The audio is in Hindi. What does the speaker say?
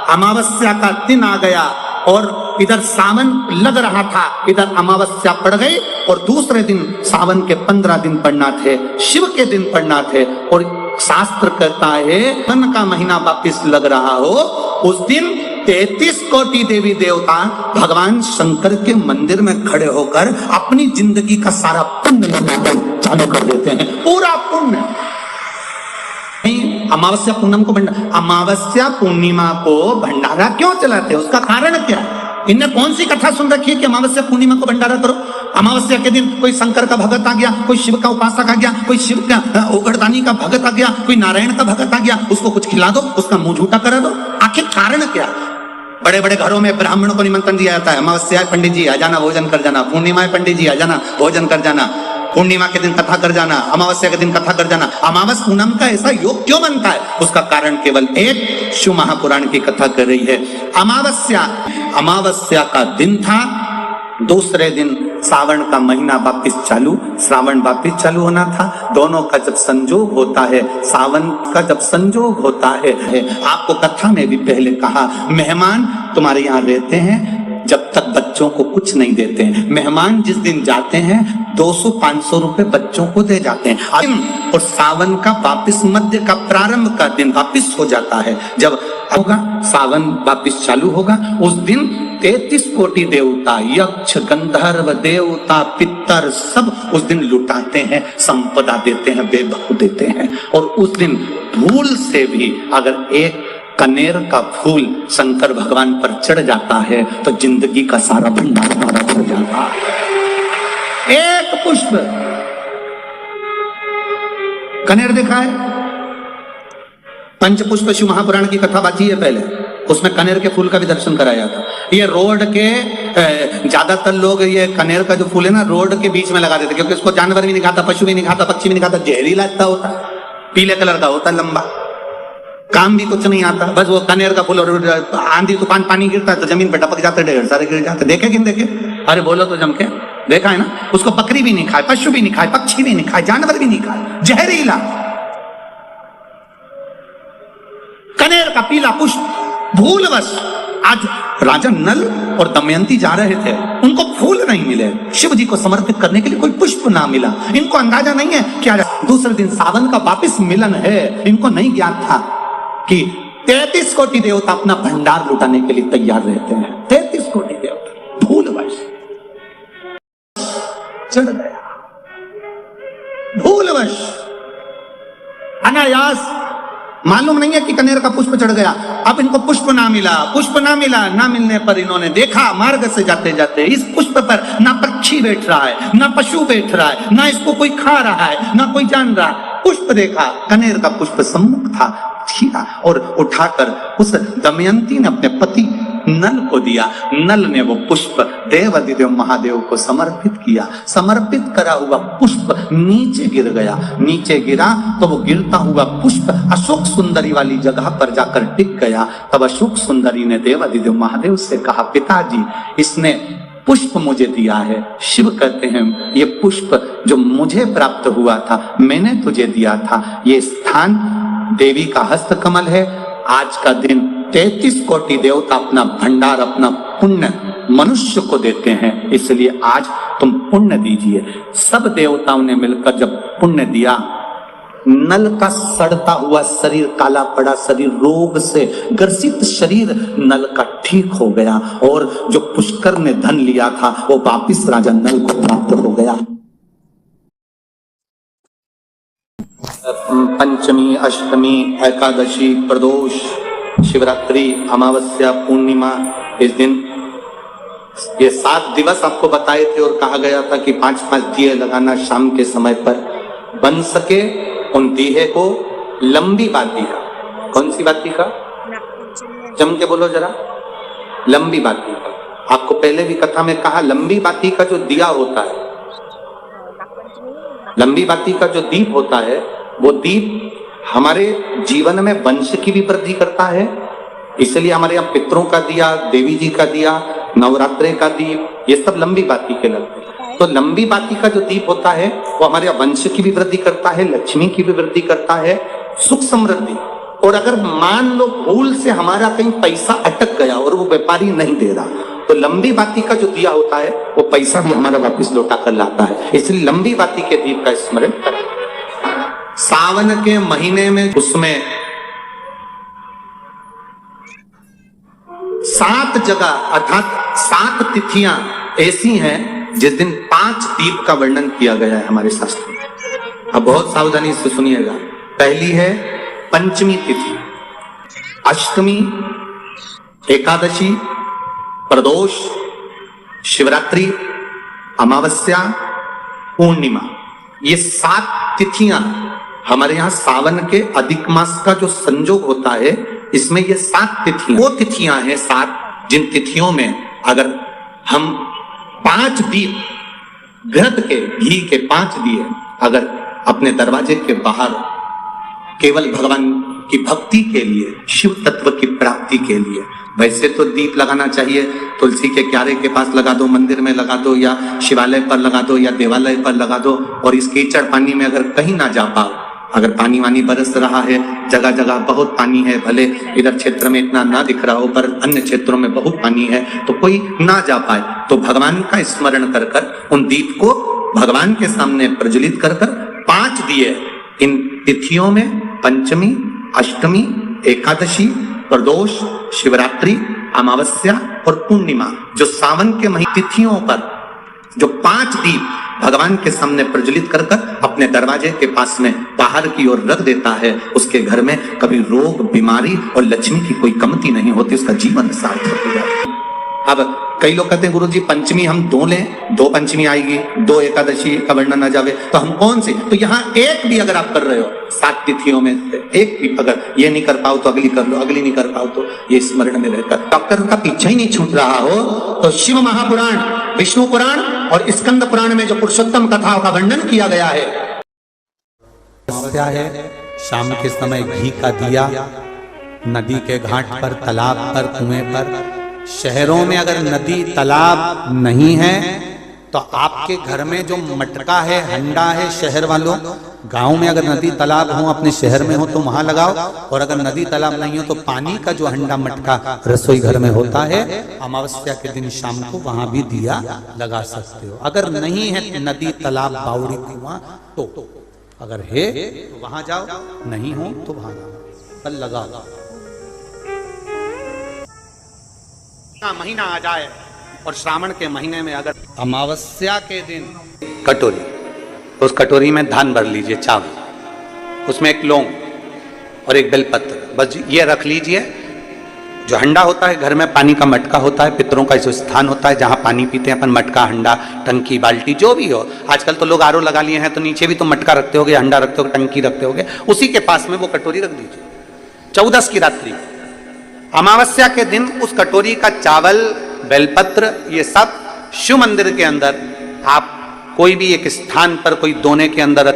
अमावस्या का दिन आ गया और इधर सावन लग रहा था, इधर अमावस्या पड़ गई और दूसरे दिन सावन के 15 दिन पड़ना थे, शिव के दिन पड़ना थे। और शास्त्र कहता है सावन का महीना वापिस लग रहा हो, उस दिन 33 कोटि देवी देवता भगवान शंकर के मंदिर में खड़े होकर अपनी जिंदगी का सारा पुण्य लगाना चालू कर देते हैं, पूरा पुण्य। अमावस्या पूनम को अमावस्या पूर्णिमा को भंडारा क्यों चलाते हैं, उसका कारण क्या है? इनने कौन सी कथा सुन रखी है कि अमावस्या पूर्णिमा को भंडारा करो? अमावस्या के दिन कोई शंकर का भगत आ गया, कोई शिव का उपासक आ गया, कोई शिव का उगड़दानी का भगत आ गया, कोई नारायण का भगत आ गया, उसको कुछ खिला दो, उसका मुंह झूठा करा दो। आखिर कारण क्या? बड़े बड़े घरों में ब्राह्मणों को निमंत्रण दिया जाता है, अमावस्या पंडित जी आ जाना, भोजन कर जाना, पूर्णिमा पंडित जी आ जाना, भोजन कर जाना, पूर्णिमा के दिन कथा कर जाना, अमावस्या के दिन कथा कर जाना। अमावस पूनम का ऐसा योग क्यों बनता है? उसका कारण केवल एक, शिव महापुराण की कथा कर रही है। अमावस्या का दिन था, दूसरे दिन सावन का महीना वापिस चालू, श्रावण वापिस चालू होना था। दोनों का जब संजोग होता है, सावन का जब संजोग होता है, आपको कथा में भी पहले कहा, मेहमान तुम्हारे यहाँ रहते हैं जब तक बच्चों को कुछ नहीं देते हैं। मेहमान जिस दिन जाते हैं 200-500 रुपए बच्चों को दे जाते हैं। और सावन का वापिस मध्य का प्रारंभ का दिन वापिस हो जाता है, जब होगा सावन वापिस चालू होगा, उस दिन 33 कोटि देवता, यक्ष, गंधर्व, देवता, पितर सब उस दिन लुटाते हैं, संपदा देते हैं, वैभव देते हैं। और उस दिन भूल से भी अगर एक कनेर का फूल शंकर भगवान पर चढ़ जाता है तो जिंदगी का सारा भंडार हमारा भर जाता है। एक पुष्प, कनेर देखा है? पंचपुष्प शिव महापुराण की कथा बाकी है पहले, उसमें कनेर के फूल का भी दर्शन कराया था। ये रोड के ज्यादातर लोग ये कनेर का जो फूल है ना रोड के बीच में लगा देते, क्योंकि उसको जानवर भी नहीं खाता, पशु भी नहीं खाता, पक्षी भी नहीं खाता, जहरीला लगता होता, पीले कलर का होता, लंबा, काम भी कुछ नहीं आता। बस वो कनेर का फूल, और आंधी तूफान पानी गिरता है तो जमीन पे टपक जाते, ढेर सारे गिर जाते। देखे कि देखे? अरे बोलो तो जम के देखा है ना? उसको बकरी भी नहीं खाए, पशु भी नहीं खाए, पक्षी भी नहीं खाए, जानवर भी नहीं खाए, जहरीला कनेर का पीला पुष्प। भूलवश आज राजा नल और दमयंती जा रहे थे, उनको फूल नहीं मिले, शिव जी को समर्पित करने के लिए कोई पुष्प ना मिला। इनको अंदाजा नहीं है क्या दूसरे दिन सावन का वापिस मिलन है। इनको नहीं ज्ञात था कि 33 कोटि देवता अपना भंडार लुटाने के लिए तैयार रहते हैं। 33 कोटि देवता भूलवश चढ़ गया, भूलवश अनायास, मालूम नहीं है कि कनेर का पुष्प चढ़ गया। अब इनको पुष्प ना मिला, पुष्प ना मिला, ना मिलने पर इन्होंने देखा मार्ग से जाते जाते इस पुष्प पर ना पक्षी बैठ रहा है, ना पशु बैठ रहा है, ना इसको कोई खा रहा है, ना कोई जान रहा है। पुष्प देखा, कनेर का पुष्प सम्मुख था, छीना और उठाकर उस दमयंती ने अपने पति नल को दिया। नल ने वो पुष्प देवाधिदेव महादेव को समर्पित किया। समर्पित करा हुआ पुष्प नीचे गिर गया। नीचे गिरा तो वो गिरता हुआ पुष्प अशोक सुंदरी वाली जगह पर जाकर टिक गया। तब अशोक सुंदरी ने देवाधिदेव महादेव से कहा, पिताजी इसने पुष्प मुझे दिया है। शिव कहते हैं ये पुष्प जो मुझे प्राप्त हुआ था मैंने तुझे दिया था। ये स्थान देवी का हस्त कमल है। आज का दिन 33 कोटि देवता अपना भंडार, अपना पुण्य मनुष्य को देते हैं, इसलिए आज तुम पुण्य दीजिए। सब देवताओं ने मिलकर जब पुण्य दिया, नल का सड़ता हुआ शरीर, काला पड़ा शरीर, रोग से ग्रसित शरीर नल का ठीक हो गया और जो पुष्कर ने धन लिया था वो वापिस राजा नल को प्राप्त हो गया। पंचमी, अष्टमी, एकादशी, प्रदोष, शिवरात्रि, अमावस्या, पूर्णिमा, इस दिन ये 7 दिवस आपको बताए थे और कहा गया था कि 5-5 दिए लगाना शाम के समय पर। बन सके उन दिए को लंबी बाती का, कौन सी बाती का? जम के बोलो जरा, लंबी बाती का। आपको पहले भी कथा में कहा, लंबी बाती का जो दिया होता है, लंबी बाती का जो दीप होता है, वो दीप हमारे जीवन में वंश की भी वृद्धि करता है। इसलिए हमारे यहाँ पितरों का दिया, देवी जी का दिया, नवरात्रे का दीप, ये सब लंबी बाती के लगते हैं। तो लंबी बाती का जो दीप होता है वो हमारे वंश की भी वृद्धि करता है, लक्ष्मी की भी वृद्धि करता है, सुख समृद्धि और अगर मान लो भूल से हमारा कहीं पैसा अटक गया और वो व्यापारी नहीं दे रहा, तो लंबी बाती का जो दिया होता है वो पैसा भी हमारा वापस लौटा कर लाता है। इसलिए लंबी बाती के दीप का स्मरण करें। सावन के महीने में उसमें 7 जगह अर्थात 7 तिथियां ऐसी हैं जिस दिन 5 दीप का वर्णन किया गया है हमारे शास्त्र में। अब बहुत सावधानी से सुनिएगा। पहली है पंचमी तिथि, अष्टमी, एकादशी, प्रदोष, शिवरात्रि, अमावस्या, पूर्णिमा। ये 7 तिथियां हमारे यहाँ सावन के अधिक मास का जो संयोग होता है, इसमें ये 7 तिथियां वो तिथियां हैं 7 जिन तिथियों में अगर हम 5 दीप घृत के घी के 5 दिए अगर अपने दरवाजे के बाहर केवल भगवान की भक्ति के लिए, शिव तत्व की प्राप्ति के लिए, वैसे तो दीप लगाना चाहिए तुलसी के क्यारे के पास लगा दो, मंदिर में लगा दो, या शिवालय पर लगा दो, या देवालय पर लगा दो। और इस कीचड़ पानी में अगर कहीं ना जा पाओ, अगर पानी वानी बरस रहा है, जगह जगह बहुत पानी है, भले इधर क्षेत्र में इतना ना दिख रहा हो पर अन्य क्षेत्रों में बहुत पानी है, तो कोई ना जा पाए तो भगवान का स्मरण कर कर उन दीप को भगवान के सामने प्रज्वलित कर कर 5 दिए इन तिथियों में, पंचमी, अष्टमी, एकादशी, प्रदोष, शिवरात्रि, अमावस्या और पूर्णिमा, जो सावन के महीने तिथियों पर जो 5 दीप भगवान के सामने प्रज्वलित कर कर अपने दरवाजे के पास में बाहर की ओर रख देता है, उसके घर में कभी रोग, बीमारी और लक्ष्मी की कोई कमती नहीं होती, उसका जीवन सार्थक हो जाता है। अब कई लोग कहते हैं गुरुजी पंचमी हम 2 लें, 2 पंचमी आएगी, 2 एकादशी का वर्णन न जावे, तो हम कौन सी? तो यहाँ एक भी अगर आप कर रहे हो 7 तिथियों में से एक भी, अगर ये नहीं कर पाओ तो अगली कर लो, अगली नहीं कर पाओ तो ये स्मरण में रहकर डॉक्टर का पीछा ही नहीं छूट रहा हो, तो शिव महापुराण, विष्णु पुराण और स्कंद पुराण में जो पुरुषोत्तम कथाओं का वर्णन किया गया है। शाम के समय घी का दिया नदी के घाट पर, तालाब पर, कुएं पर। शहरों में अगर नदी तालाब नहीं है तो आपके घर में जो मटका है, हंडा है, शहर वालों, गांव में अगर नदी तालाब हो, अपने शहर में हो तो वहां लगाओ, और अगर नदी तालाब नहीं हो तो पानी का जो हंडा मटका रसोई घर में होता है, अमावस्या के दिन शाम को वहां भी दिया लगा सकते हो। अगर नहीं है नदी तालाब, बावड़ी, कुआं, तो अगर है तो वहां जाओ, नहीं हो तो वहां जाओ, कल लगाओ। महीना आ जाए और श्रावण के महीने में अगर अमावस्या के दिन कटोरी, उस कटोरी में धान भर लीजिए, चावल, उसमें एक लौंग और एक बेलपत्र, बस ये रख लीजिए। जो हंडा होता है घर में, पानी का मटका होता है, पितरों का जो स्थान होता है जहाँ पानी पीते हैं अपन, मटका, हंडा, टंकी, बाल्टी, जो भी हो। आजकल तो लोग आरओ लगा लिए हैं तो नीचे भी तो मटका रखते होगे, हंडा रखते होगे, टंकी रखते होगे, उसी के पास में वो कटोरी रख दीजिए। 14 की रात्रि, अमावस्या के दिन उस कटोरी का चावल, बेलपत्र, ये सब शिव मंदिर के अंदर आप कोई भी एक स्थान पर, कोई दोने के अंदर